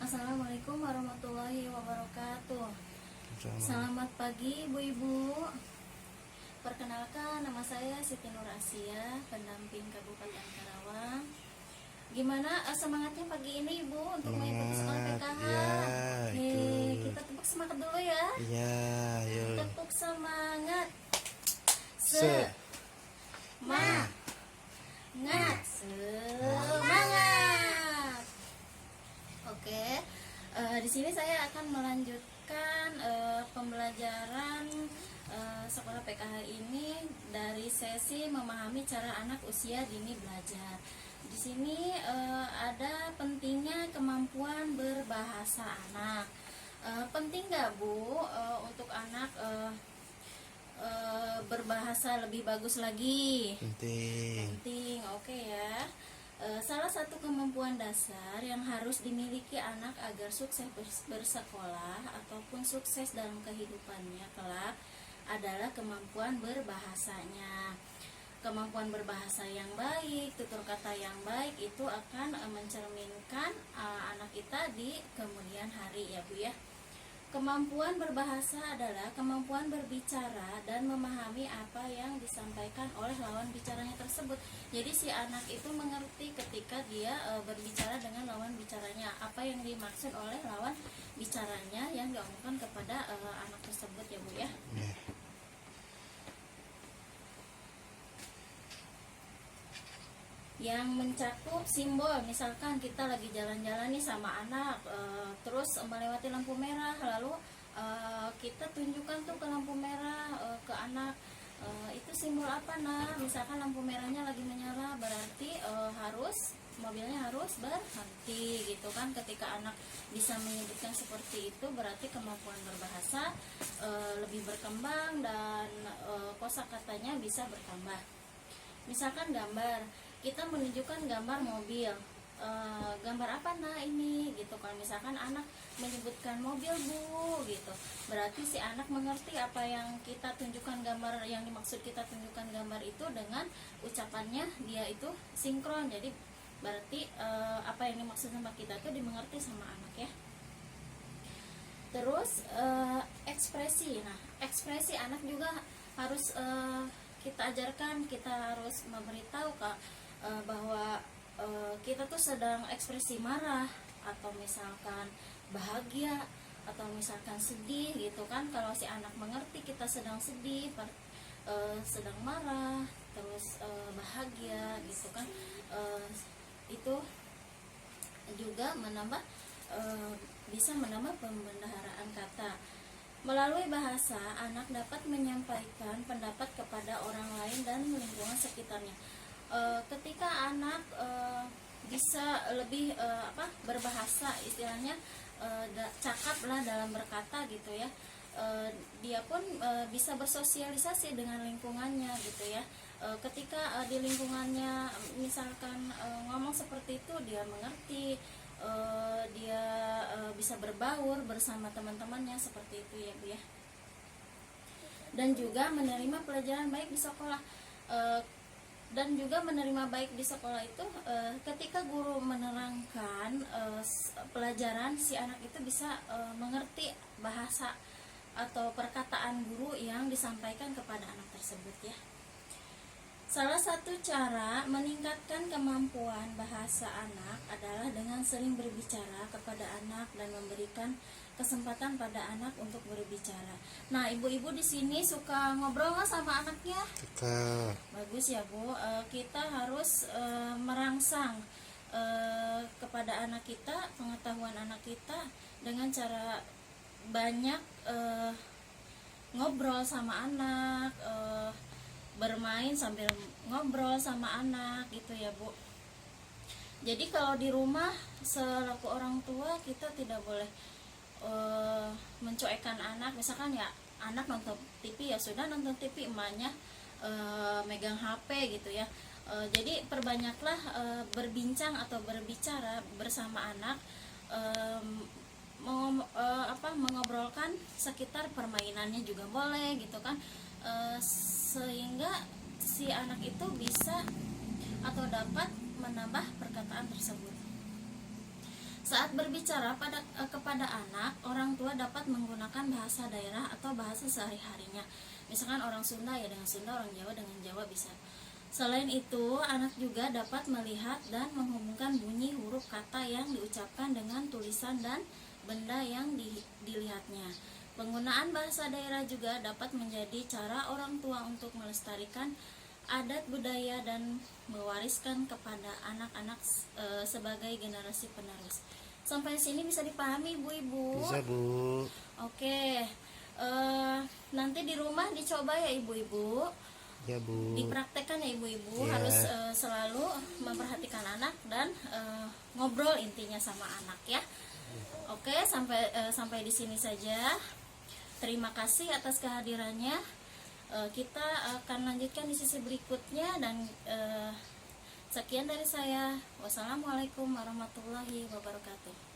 Assalamualaikum warahmatullahi wabarakatuh. Sama. Selamat pagi ibu-ibu. Perkenalkan, nama saya Siti Nur Asia, pendamping Kabupaten Karawang. Gimana semangatnya pagi ini ibu untuk mengikuti sekolah PKH? Ya, Kita tepuk semangat dulu ya. Iya, yuk. Tepuk semangat. Semangat. Semangat. Oke, di sini saya akan melanjutkan pembelajaran sekolah PKH ini dari sesi memahami cara anak usia dini belajar. Di sini ada pentingnya kemampuan berbahasa anak. Penting nggak Bu untuk anak berbahasa lebih bagus lagi? Penting, oke ya. Salah satu kemampuan dasar yang harus dimiliki anak agar sukses bersekolah ataupun sukses dalam kehidupannya kelak adalah kemampuan berbahasanya. Kemampuan berbahasa yang baik, tutur kata yang baik itu akan mencerminkan anak kita di kemudian hari ya Bu ya. Kemampuan berbahasa adalah kemampuan berbicara dan memahami apa yang disampaikan oleh lawan bicaranya tersebut. Jadi si anak itu mengerti ketika dia berbicara dengan lawan bicaranya, apa yang dimaksud oleh lawan bicaranya yang diomongkan kepada anak tersebut ya Bu ya. Yang mencakup simbol, misalkan kita lagi jalan-jalan nih sama anak, terus melewati lampu merah, lalu kita tunjukkan tuh ke lampu merah ke anak, itu simbol apa nah? Misalkan lampu merahnya lagi menyala, berarti mobilnya harus berhenti gitu kan. Ketika anak bisa menyebutkan seperti itu, berarti kemampuan berbahasa lebih berkembang dan kosakatanya bisa bertambah. Misalkan gambar, kita menunjukkan gambar mobil, gambar apa nah ini gitu kan. Misalkan anak menyebutkan mobil Bu gitu, berarti si anak mengerti apa yang kita tunjukkan, gambar yang dimaksud kita tunjukkan gambar itu dengan ucapannya dia itu sinkron. Jadi berarti apa yang dimaksud sama kita tuh dimengerti sama anak ya. Terus ekspresi, nah ekspresi anak juga harus kita ajarkan, kita harus memberitahu bahwa kita tuh sedang ekspresi marah atau misalkan bahagia atau misalkan sedih gitu kan. Kalau si anak mengerti kita sedang sedih, sedang marah, terus bahagia gitu kan, itu juga bisa menambah pembendaharaan kata. Melalui bahasa, anak dapat menyampaikan pendapat kepada orang lain dan lingkungan sekitarnya. Ketika anak bisa lebih berbahasa, istilahnya cakap lah dalam berkata gitu ya, dia pun bisa bersosialisasi dengan lingkungannya gitu ya. Ketika di lingkungannya misalkan ngomong seperti itu, dia mengerti, dia bisa berbaur bersama teman-temannya seperti itu ya Bu ya. Dan juga menerima pelajaran baik di sekolah, dan juga menerima baik di sekolah itu ketika guru menerangkan pelajaran, si anak itu bisa mengerti bahasa atau perkataan guru yang disampaikan kepada anak tersebut ya. Salah satu cara meningkatkan kemampuan bahasa anak adalah dengan sering berbicara kepada anak dan memberikan kesempatan pada anak untuk berbicara. Nah, ibu-ibu di sini suka ngobrol nggak sama anaknya? Suka. Bagus ya Bu. Kita harus merangsang kepada anak kita, pengetahuan anak kita dengan cara banyak ngobrol sama anak, bermain sambil ngobrol sama anak gitu ya Bu. Jadi kalau di rumah selaku orang tua kita tidak boleh mencuekkan anak. Misalkan ya anak nonton TV, ya sudah nonton TV, emaknya megang HP gitu ya. Jadi perbanyaklah berbincang atau berbicara bersama anak, mengobrolkan sekitar permainannya juga boleh gitu kan. Sehingga si anak itu bisa atau dapat menambah perkataan tersebut. Saat berbicara kepada anak, orang tua dapat menggunakan bahasa daerah atau bahasa sehari-harinya. Misalkan orang Sunda ya dengan Sunda, orang Jawa dengan Jawa bisa. Selain itu, anak juga dapat melihat dan menghubungkan bunyi huruf kata yang diucapkan dengan tulisan dan benda yang dilihatnya. Penggunaan bahasa daerah juga dapat menjadi cara orang tua untuk melestarikan adat budaya dan mewariskan kepada anak-anak sebagai generasi penerus. Sampai sini bisa dipahami ibu-ibu? Bisa, Bu. Oke, nanti di rumah dicoba ya ibu-ibu, Ya, Bu. dipraktekkan ya ibu-ibu. Ya. Harus selalu memperhatikan anak dan ngobrol intinya sama anak ya. Oke, sampai di sini saja. Terima kasih atas kehadirannya. Kita akan lanjutkan di sisi berikutnya dan sekian dari saya. Wassalamualaikum warahmatullahi wabarakatuh.